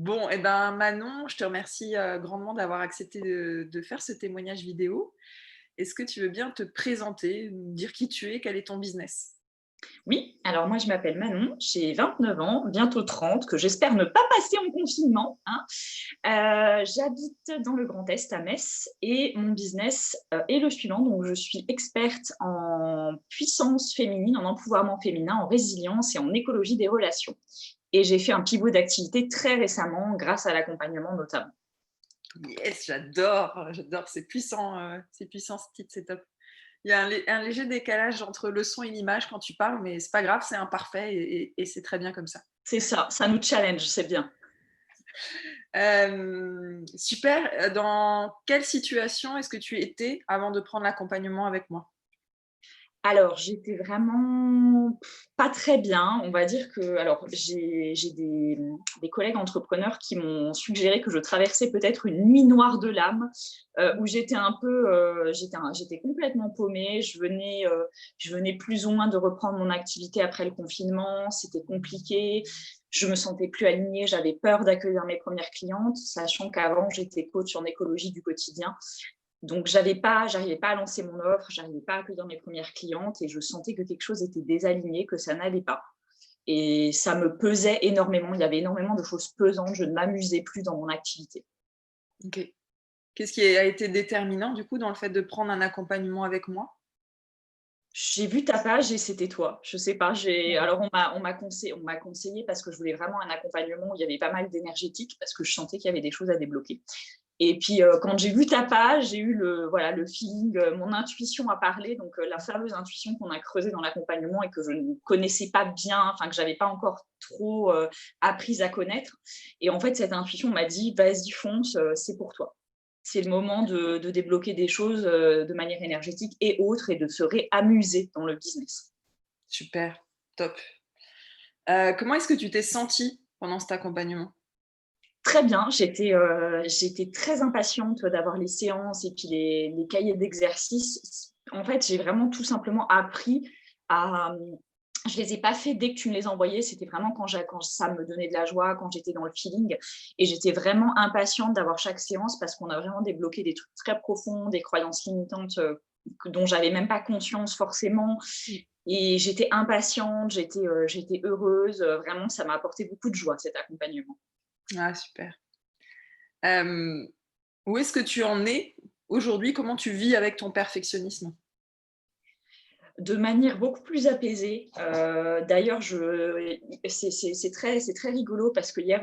Bon, eh ben, Manon, je te remercie grandement d'avoir accepté de faire ce témoignage vidéo. Est-ce que tu veux bien te présenter, me dire qui tu es, quel est ton business? Oui, alors moi je m'appelle Manon, j'ai 29 ans, bientôt 30, que j'espère ne pas passer en confinement, hein. J'habite dans le Grand Est à Metz et mon business, est le suivant. Donc je suis experte en puissance féminine, en empouvoirment féminin, en résilience et en écologie des relations. Et j'ai fait un pivot d'activité très récemment grâce à l'accompagnement notamment. Yes, j'adore, c'est puissant ce titre, c'est top. Il y a un léger décalage entre le son et l'image quand tu parles, mais c'est pas grave, c'est imparfait et c'est très bien comme ça. C'est ça nous challenge, c'est bien. Super, dans quelle situation est-ce que tu étais avant de prendre l'accompagnement avec moi? Alors, j'étais vraiment pas très bien. On va dire que alors j'ai des collègues entrepreneurs qui m'ont suggéré que je traversais peut-être une nuit noire de l'âme, où j'étais un peu, j'étais complètement paumée. Je venais plus ou moins de reprendre mon activité après le confinement. C'était compliqué. Je me sentais plus alignée. J'avais peur d'accueillir mes premières clientes, sachant qu'avant, j'étais coach en écologie du quotidien. Donc j'arrivais pas à lancer mon offre, j'arrivais pas à accueillir mes premières clientes et je sentais que quelque chose était désaligné, que ça n'allait pas. Et ça me pesait énormément. Il y avait énormément de choses pesantes. Je ne m'amusais plus dans mon activité. OK. Qu'est-ce qui a été déterminant du coup dans le fait de prendre un accompagnement avec moi? J'ai vu ta page et c'était toi. Je sais pas, alors on m'a conseillé parce que je voulais vraiment un accompagnement où il y avait pas mal d'énergétique parce que je sentais qu'il y avait des choses à débloquer. Et puis, quand j'ai vu ta page, j'ai eu le feeling, mon intuition a parlé, donc la fameuse intuition qu'on a creusée dans l'accompagnement et que je ne connaissais pas bien, enfin que j'avais pas encore trop, apprise à connaître. Et en fait, cette intuition m'a dit: «Vas-y fonce, c'est pour toi. C'est le moment de débloquer des choses, de manière énergétique et autres et de se réamuser dans le business». Super, top. Comment est-ce que tu t'es sentie pendant cet accompagnement? Très bien, j'étais très impatiente d'avoir les séances et puis les cahiers d'exercices. En fait, j'ai vraiment tout simplement appris à, je les ai pas fait dès que tu me les envoyais, c'était vraiment quand ça me donnait de la joie, quand j'étais dans le feeling et j'étais vraiment impatiente d'avoir chaque séance parce qu'on a vraiment débloqué des trucs très profonds, des croyances limitantes, dont j'avais même pas conscience forcément Mmh. et j'étais impatiente, j'étais heureuse, vraiment ça m'a apporté beaucoup de joie cet accompagnement. Ah super. Hem, Où est-ce que tu en es aujourd'hui? Comment tu vis avec ton perfectionnisme? De manière beaucoup plus apaisée. D'ailleurs, c'est très rigolo parce que hier,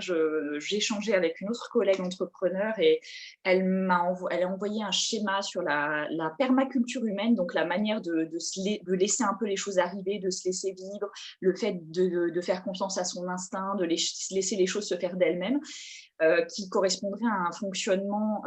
j'échangeais avec une autre collègue entrepreneur et elle a envoyé un schéma sur la permaculture humaine, donc la manière de laisser un peu les choses arriver, de se laisser vivre, le fait de faire confiance à son instinct, de laisser les choses se faire d'elles-mêmes, qui correspondrait à un fonctionnement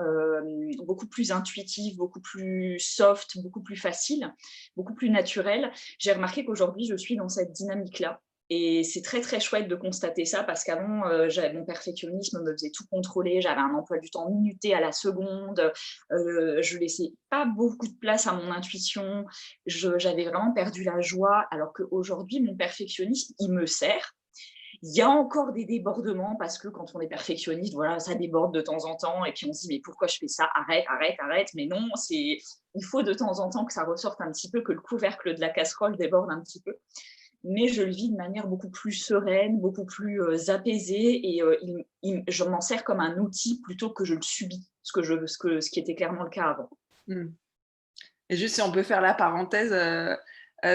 beaucoup plus intuitif, beaucoup plus soft, beaucoup plus facile, beaucoup plus naturel. J'ai remarqué qu'aujourd'hui, je suis dans cette dynamique-là. Et c'est très, très chouette de constater ça parce qu'avant, mon perfectionnisme me faisait tout contrôler. J'avais un emploi du temps minuté à la seconde. Je laissais pas beaucoup de place à mon intuition. J'avais vraiment perdu la joie. Alors qu'aujourd'hui, mon perfectionnisme, il me sert. Il y a encore des débordements parce que quand on est perfectionniste, voilà, ça déborde de temps en temps et puis on se dit: «Mais pourquoi je fais ça? Arrête, arrête, arrête!» Mais non, il faut de temps en temps que ça ressorte un petit peu, que le couvercle de la casserole déborde un petit peu. Mais je le vis de manière beaucoup plus sereine, beaucoup plus, apaisée et je m'en sers comme un outil plutôt que je le subis, ce qui était clairement le cas avant. Mmh. Et juste si on peut faire la parenthèse,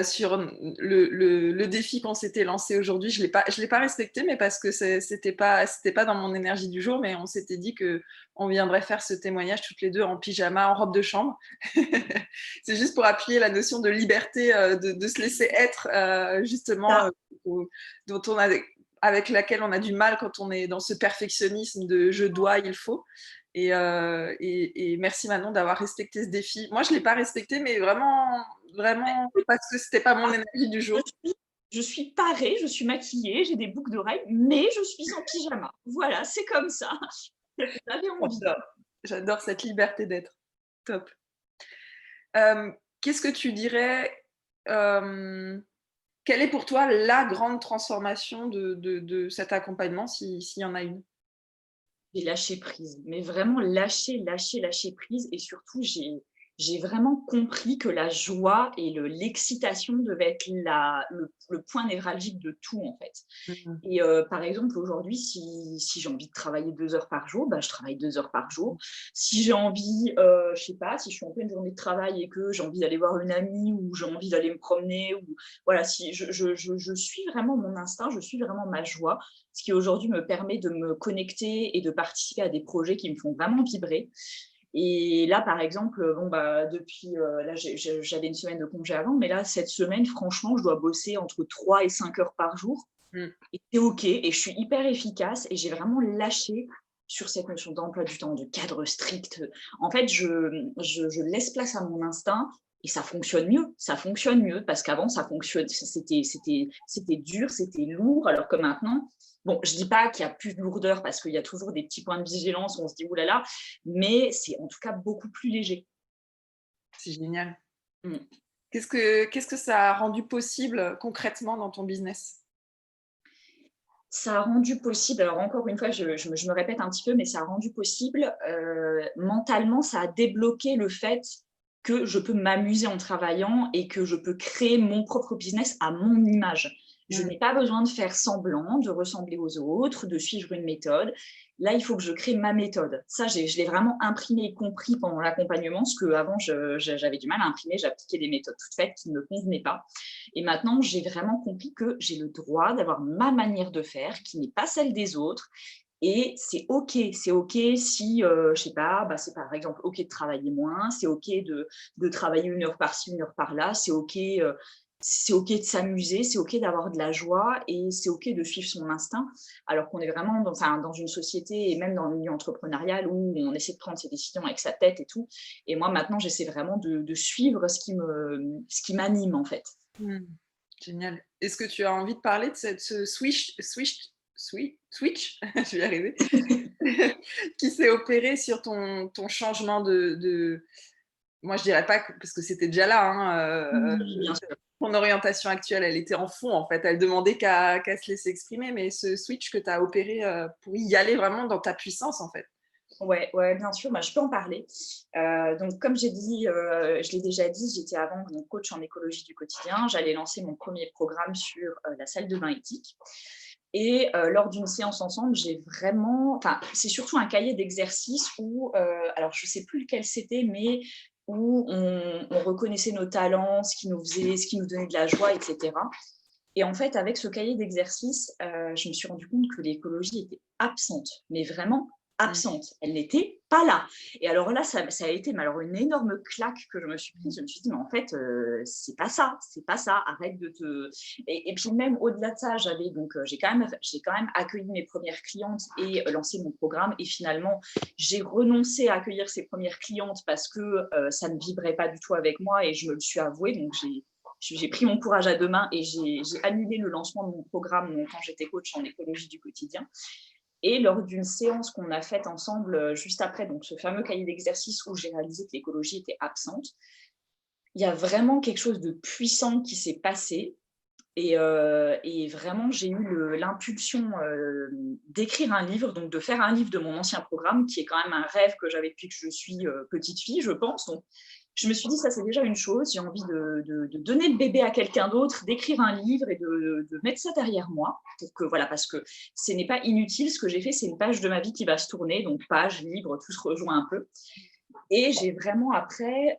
sur le défi qu'on s'était lancé aujourd'hui, je l'ai pas respecté, mais parce que c'était pas dans mon énergie du jour, mais on s'était dit qu'on viendrait faire ce témoignage toutes les 2 en pyjama, en robe de chambre. C'est juste pour appuyer la notion de liberté, de se laisser être, justement, Ça au dont on a avec laquelle on a du mal quand on est dans ce perfectionnisme de «je dois, il faut». Et merci Manon d'avoir respecté ce défi. Moi, je ne l'ai pas respecté, mais vraiment, vraiment parce que c'était pas mon énergie du je jour. suis je suis parée, je suis maquillée, j'ai des boucles d'oreilles, mais je suis en pyjama. Voilà, c'est comme ça. J'avais envie. J'adore, j'adore cette liberté d'être. Top. Qu'est-ce que tu dirais, hem, quelle est pour toi la grande transformation de cet accompagnement, s'il y en a une? J'ai lâché prise, mais vraiment lâché prise et surtout j'ai vraiment compris que la joie et l'excitation devaient être le point névralgique de tout, en fait. Mmh. Et par exemple, aujourd'hui, si j'ai envie de travailler 2 heures par jour, bah, je travaille 2 heures par jour. Si j'ai envie, je sais pas, si je suis en pleine journée de travail et que j'ai envie d'aller voir une amie ou j'ai envie d'aller me promener ou voilà, si je suis vraiment mon instinct, je suis vraiment ma joie, ce qui aujourd'hui me permet de me connecter et de participer à des projets qui me font vraiment vibrer. Et là, par exemple, bon, bah, depuis, là, j'avais une semaine de congé avant, mais là, cette semaine, franchement, je dois bosser entre 3 et 5 heures par jour. Mmh. Et c'est OK et je suis hyper efficace et j'ai vraiment lâché sur cette notion d'emploi du temps, de cadre strict. En fait, je laisse place à mon instinct et ça fonctionne mieux. Ça fonctionne mieux parce qu'avant, ça fonctionne c'était dur, c'était lourd, alors que maintenant, bon, je dis pas qu'il y a plus de lourdeur parce qu'il y a toujours des petits points de vigilance où on se dit: «Ouh là là», mais c'est en tout cas beaucoup plus léger. C'est génial. Mmh. Qu'est-ce que ça a rendu possible, concrètement dans ton business? Ça a rendu possible, alors encore une fois, je me répète un petit peu, mais ça a rendu possible, mentalement, ça a débloqué le fait que je peux m'amuser en travaillant et que je peux créer mon propre business à mon image. Je Mmh. n'ai pas besoin de faire semblant, de ressembler aux autres, de suivre une méthode. Là, il faut que je crée ma méthode. Ça, je l'ai vraiment imprimé et compris pendant l'accompagnement, ce qu'avant, j'avais du mal à imprimer. J'appliquais des méthodes toutes faites qui ne me convenaient pas. Et maintenant, j'ai vraiment compris que j'ai le droit d'avoir ma manière de faire, qui n'est pas celle des autres. Et c'est OK si, je sais pas, bah, c'est par exemple OK de travailler moins, c'est OK de travailler 1 heure par-ci, 1 heure par-là, c'est OK de s'amuser, c'est OK d'avoir de la joie et c'est OK de suivre son instinct. Alors qu'on est vraiment dans une société et même dans le milieu entrepreneurial où on essaie de prendre ses décisions avec sa tête et tout. Et moi, maintenant, j'essaie vraiment de suivre ce qui m'anime, en fait. Mmh. Génial. Est-ce que tu as envie de parler de ce switch, je vais y arriver, qui s'est opéré sur ton changement de moi je dirais pas que parce que c'était déjà là, hein, Oui, bien sûr. ton orientation actuelle, elle était en fond en fait, elle demandait qu'à se laisser exprimer, mais ce switch que tu as opéré, pour y aller vraiment dans ta puissance en fait. Ouais, ouais, bien sûr, bah, je peux en parler. Donc comme j'ai dit, je l'ai déjà dit, j'étais avant donc coach en écologie du quotidien. J'allais lancer mon premier programme sur, la salle de bain éthique et lors d'une séance ensemble, j'ai vraiment c'est surtout un cahier d'exercices où, alors je sais plus lequel c'était, mais où on reconnaissait nos talents, ce qui nous donnait de la joie et cetera. Et en fait, avec ce cahier d'exercices, je me suis rendu compte que l'écologie était absente, mais vraiment Mmh. absente. Elle n'était pas là. Et alors là, ça a été mais alors une énorme claque que je me suis prise. Je me suis dit: «Mais en fait, c'est pas ça, arrête de te» et puis même au-delà de ça, j'avais donc, j'ai quand même accueilli mes premières clientes et lancé mon programme et finalement, j'ai renoncé à accueillir ces premières clientes parce que, ça ne vibrait pas du tout avec moi et je me le suis avoué. Donc j'ai pris mon courage à 2 mains et j'ai annulé le lancement de mon programme quand j'étais coach en écologie du quotidien. Et lors d'une séance qu'on a faite ensemble juste après, donc ce fameux cahier d'exercice où j'ai réalisé que l'écologie était absente, il y a vraiment quelque chose de puissant qui s'est passé. Et vraiment, j'ai eu l'impulsion d'écrire un livre, donc de faire un livre de mon ancien programme, qui est quand même un rêve que j'avais depuis que je suis petite fille, je pense. Donc, je me suis dit, ça c'est déjà une chose, j'ai envie de donner le bébé à quelqu'un d'autre, d'écrire un livre et de mettre ça derrière moi, pour que, voilà, parce que ce n'est pas inutile, ce que j'ai fait, c'est une page de ma vie qui va se tourner, donc page, livre, tout se rejoint un peu. Et j'ai vraiment après,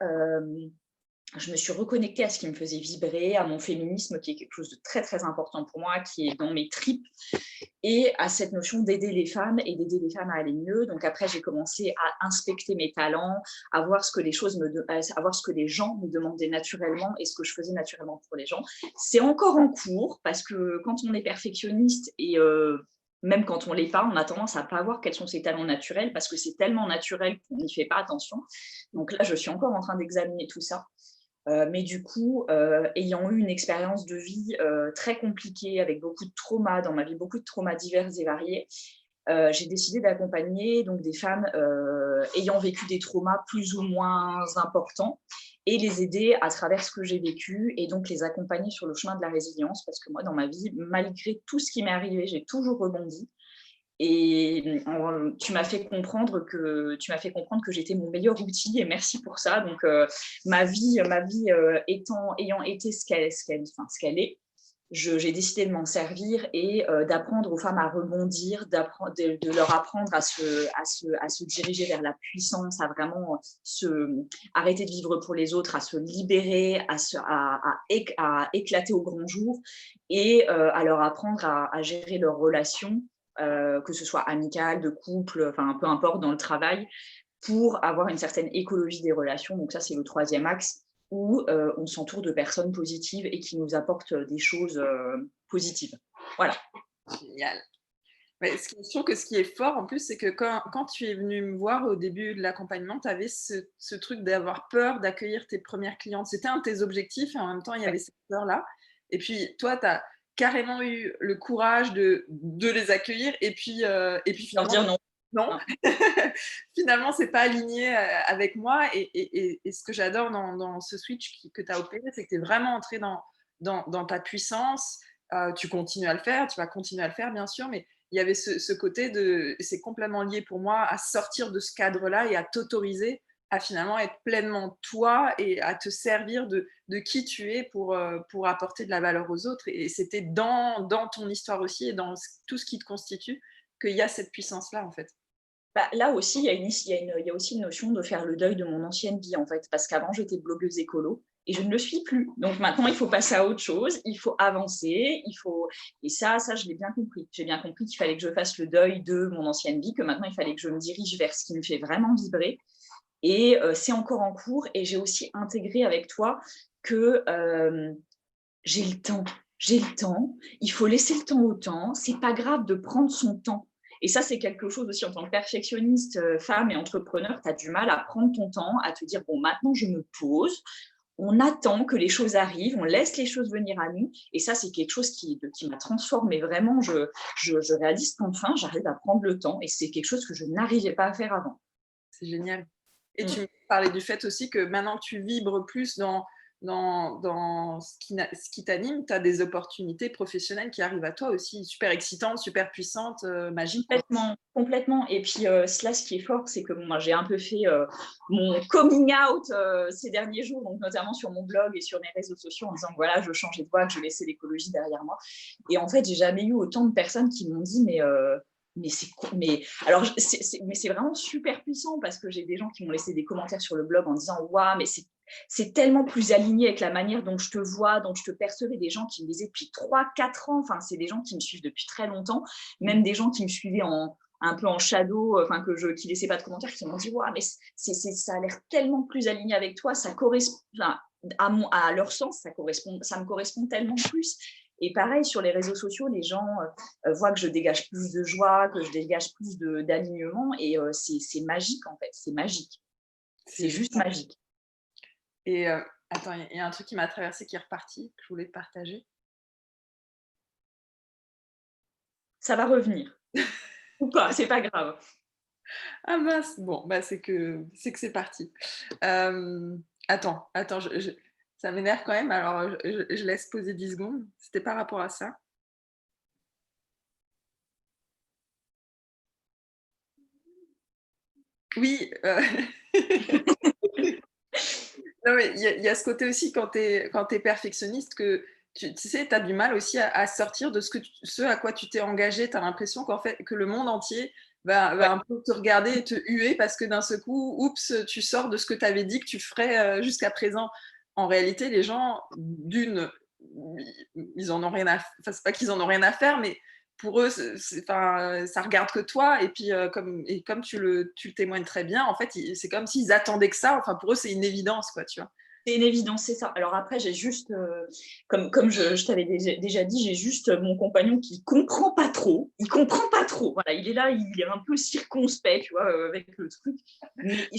je me suis reconnectée à ce qui me faisait vibrer, à mon féminisme qui est quelque chose de très très important pour moi, qui est dans mes tripes, et à cette notion d'aider les femmes et d'aider les femmes à aller mieux. Donc après, j'ai commencé à inspecter mes talents, à voir ce que à voir ce que les gens me demandaient naturellement et ce que je faisais naturellement pour les gens. C'est encore en cours parce que quand on est perfectionniste et même quand on l'est pas, on a tendance à pas voir quels sont ses talents naturels parce que c'est tellement naturel qu'on n'y fait pas attention. Donc là, je suis encore en train d'examiner tout ça. Mais du coup, ayant eu une expérience de vie très compliquée, avec beaucoup de traumas dans ma vie, beaucoup de traumas divers et variés, j'ai décidé d'accompagner donc des femmes ayant vécu des traumas plus ou moins importants et les aider à travers ce que j'ai vécu et donc les accompagner sur le chemin de la résilience parce que moi, dans ma vie, malgré tout ce qui m'est arrivé, j'ai toujours rebondi Et tu m'as fait comprendre que j'étais mon meilleur outil, et merci pour ça. Donc, ma vie ayant été ce qu'elle est, j'ai décidé de m'en servir et d'apprendre aux femmes à rebondir, de leur apprendre à se diriger vers la puissance, à vraiment arrêter de vivre pour les autres, à se libérer, à éclater au grand jour, et à leur apprendre à gérer leurs relations, que ce soit amicales, de couple, enfin peu importe, dans le travail, pour avoir une certaine écologie des relations. Donc ça, c'est le troisième axe, où on s'entoure de personnes positives et qui nous apportent des choses positives. Voilà. Génial. Mais je trouve que ce qui est fort en plus, c'est que quand tu es venu me voir au début de l'accompagnement, tu avais ce truc d'avoir peur d'accueillir tes premières clientes. C'était un de tes objectifs et en même temps, il y avait cette peur-là. Et puis, toi, tu as carrément eu le courage de les accueillir et puis Leur finalement, dire non. non. Finalement, c'est pas aligné avec moi. Et ce que j'adore dans ce switch que tu as opéré, c'est que tu es vraiment entré dans ta puissance. Tu continues à le faire, tu vas continuer à le faire, bien sûr, mais il y avait ce côté c'est complètement lié pour moi à sortir de ce cadre-là et à t'autoriser à finalement être pleinement toi et à te servir de qui tu es pour apporter de la valeur aux autres. Et c'était dans ton histoire aussi et dans tout ce qui te constitue qu'il y a cette puissance-là, en fait. Bah, là aussi, il y a aussi une notion de faire le deuil de mon ancienne vie, en fait, parce qu'avant, j'étais blogueuse écolo et je ne le suis plus. Donc maintenant, il faut passer à autre chose, il faut avancer, et ça, je l'ai bien compris. J'ai bien compris qu'il fallait que je fasse le deuil de mon ancienne vie, que maintenant, il fallait que je me dirige vers ce qui me fait vraiment vibrer. Et c'est encore en cours. Et j'ai aussi intégré avec toi que j'ai le temps. J'ai le temps. Il faut laisser le temps au temps. C'est pas grave de prendre son temps. Et ça, c'est quelque chose aussi en tant que perfectionniste, femme et entrepreneur, tu as du mal à prendre ton temps, à te dire, bon, maintenant, je me pose, on attend que les choses arrivent, on laisse les choses venir à nous. Et ça, c'est quelque chose qui m'a transformée. Vraiment, je réalise qu'enfin, j'arrive à prendre le temps. Et c'est quelque chose que je n'arrivais pas à faire avant. C'est génial. Et tu me parlais du fait aussi que maintenant que tu vibres plus dans ce qui t'anime, tu as des opportunités professionnelles qui arrivent à toi aussi, super excitantes, super puissantes, magiques. Complètement, complètement. Et puis, là, ce qui est fort, c'est que moi, j'ai un peu fait mon coming out ces derniers jours, donc notamment sur mon blog et sur mes réseaux sociaux, en disant voilà, je changeais de voie, que je laissais l'écologie derrière moi. Et en fait, j'ai jamais eu autant de personnes qui m'ont dit mais c'est vraiment super puissant, parce que j'ai des gens qui m'ont laissé des commentaires sur le blog en disant waouh, mais c'est tellement plus aligné avec la manière dont je te vois, dont je te percevais. Des gens qui me disaient depuis 3-4 ans, enfin, c'est des gens qui me suivent depuis très longtemps, même des gens qui me suivaient un peu en shadow, enfin qui laissaient pas de commentaires, qui m'ont dit waouh, mais ça a l'air tellement plus aligné avec toi, ça correspond, enfin, à leur sens, ça me correspond tellement plus. Et pareil, sur les réseaux sociaux, les gens voient que je dégage plus de joie, que je dégage plus d'alignement, et c'est magique, en fait, c'est magique. C'est juste magique. Et attends, il y a un truc qui m'a traversé qui est reparti, que je voulais te partager. Ça va revenir. Ou pas, c'est pas grave. Ah mince, bon, bah c'est que c'est parti. Attends, ça m'énerve quand même, alors je laisse poser 10 secondes. C'était par rapport à ça. Oui, non, mais il y a ce côté aussi quand tu es perfectionniste que tu sais, tu as du mal aussi à sortir de ce à quoi tu t'es engagé. Tu as l'impression qu'en fait, que le monde entier va Ouais. un peu te regarder et te huer parce que d'un seul coup, oups, tu sors de ce que tu avais dit que tu ferais jusqu'à présent. En réalité, les gens, ils en ont rien à enfin, c'est pas qu'ils en ont rien à faire, mais pour eux, enfin, ça regarde que toi. Et puis, comme tu le témoignes très bien, en fait, c'est comme s'ils attendaient que ça. Enfin, pour eux, c'est une évidence, quoi, tu vois. C'est une évidence, c'est ça. Alors après, j'ai juste, comme je t'avais déjà dit, j'ai juste mon compagnon qui comprend pas trop. Il comprend pas trop. Voilà, il est là, il est un peu circonspect, tu vois, avec le truc. Mais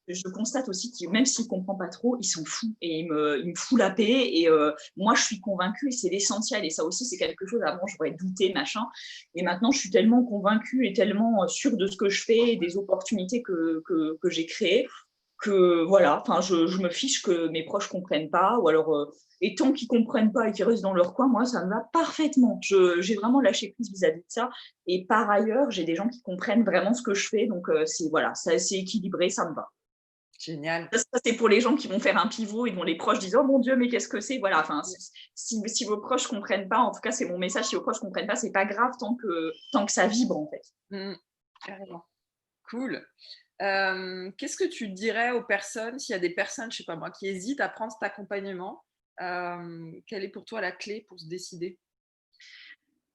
je constate aussi que même s'il comprend pas trop, il s'en fout et il me fout la paix. Et moi, je suis convaincue, et c'est l'essentiel. Et ça aussi, c'est quelque chose. Avant, j'aurais douté, machin. Et maintenant, je suis tellement convaincue et tellement sûre de ce que je fais, et des opportunités que j'ai créées, que voilà, enfin, je me fiche que mes proches comprennent pas ou alors, et tant qu'ils comprennent pas et qu'ils restent dans leur coin, moi, ça me va parfaitement. J'ai vraiment lâché prise vis-à-vis de ça et par ailleurs, j'ai des gens qui comprennent vraiment ce que je fais donc c'est voilà, c'est équilibré, ça me va. Génial. Ça, c'est pour les gens qui vont faire un pivot et dont les proches disent: «Oh mon Dieu, mais qu'est-ce que c'est?» Voilà, enfin, si vos proches comprennent pas, en tout cas, c'est mon message, si vos proches comprennent pas, c'est pas grave tant que ça vibre, en fait. Mmh, carrément. Cool. Qu'est-ce que tu dirais aux personnes, s'il y a des personnes, je sais pas moi, qui hésitent à prendre cet accompagnement, quelle est pour toi la clé pour se décider?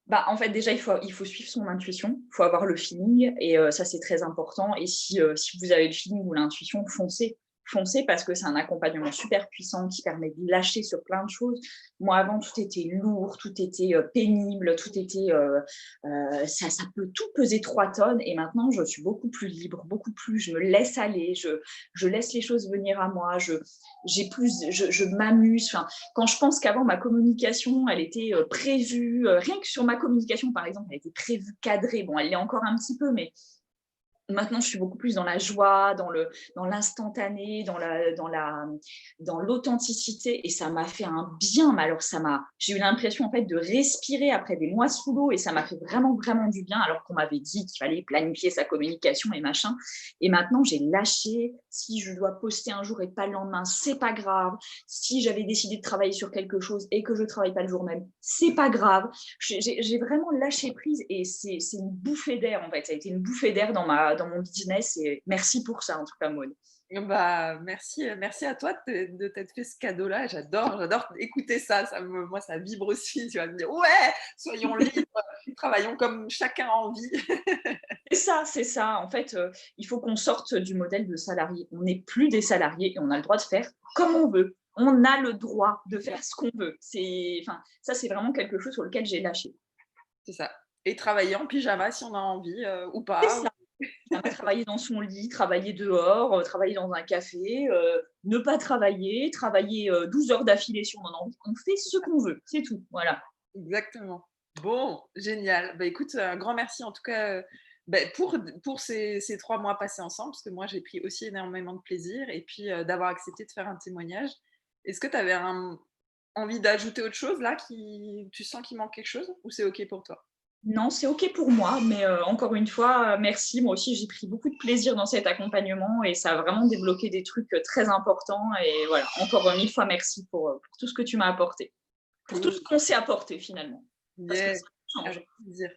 Bah, en fait, déjà, il faut suivre son intuition, il faut avoir le feeling et ça, c'est très important et si vous avez le feeling ou l'intuition, foncez. Foncez parce que c'est un accompagnement super puissant qui permet de lâcher sur plein de choses. Moi, avant, tout était lourd, tout était, pénible, tout était, ça peut tout peser 3 tonnes et maintenant, je suis beaucoup plus libre, beaucoup plus je me laisse aller, je laisse les choses venir à moi, je m'amuse, enfin, quand je pense qu'avant ma communication, elle était prévue, rien que sur ma communication par exemple, elle était prévue, cadrée. Bon, elle l'est encore un petit peu, mais maintenant, je suis beaucoup plus dans la joie, dans l'instantané, dans l'authenticité et ça m'a fait un bien. Mais alors j'ai eu l'impression en fait de respirer après des mois sous l'eau et ça m'a fait vraiment, vraiment du bien alors qu'on m'avait dit qu'il fallait planifier sa communication et machin. Et maintenant, j'ai lâché. Si je dois poster un jour et pas le lendemain, c'est pas grave. Si j'avais décidé de travailler sur quelque chose et que je travaille pas le jour même, c'est pas grave. J'ai vraiment lâché prise et c'est une bouffée d'air en fait. Ça a été une bouffée d'air dans mon business et merci pour ça en tout cas, Maud. Bah, merci, merci à toi de t'être fait ce cadeau-là. J'adore écouter ça. Moi, ça vibre aussi. Tu vas me dire: «Ouais, soyons libres, travaillons comme chacun a envie». C'est ça. En fait, il faut qu'on sorte du modèle de salarié. On n'est plus des salariés et on a le droit de faire comme on veut. On a le droit de faire ce qu'on veut. Enfin, ça, c'est vraiment quelque chose sur lequel j'ai lâché. C'est ça, et travailler en pyjama si on a envie, ou C'est pas. ça. Travailler dans son lit, travailler dehors, travailler dans un café, ne pas travailler, travailler 12 heures d'affilée si on en a envie. On fait ce qu'on veut, c'est tout. Voilà. Exactement. Bon, génial. Bah, écoute, un grand merci en tout cas, pour ces 3 mois passés ensemble, parce que moi j'ai pris aussi énormément de plaisir et puis, d'avoir accepté de faire un témoignage. Est-ce que tu avais envie d'ajouter autre chose là, qui tu sens qu'il manque quelque chose ou c'est OK pour toi? Non, c'est OK pour moi, mais encore une fois, merci. Moi aussi, j'ai pris beaucoup de plaisir dans cet accompagnement et ça a vraiment débloqué des trucs, très importants et voilà, encore, 1000 fois merci pour tout ce que tu m'as apporté. Pour tout ce Cool. qu'on s'est apporté finalement, parce que Yeah, ça change. avec plaisir.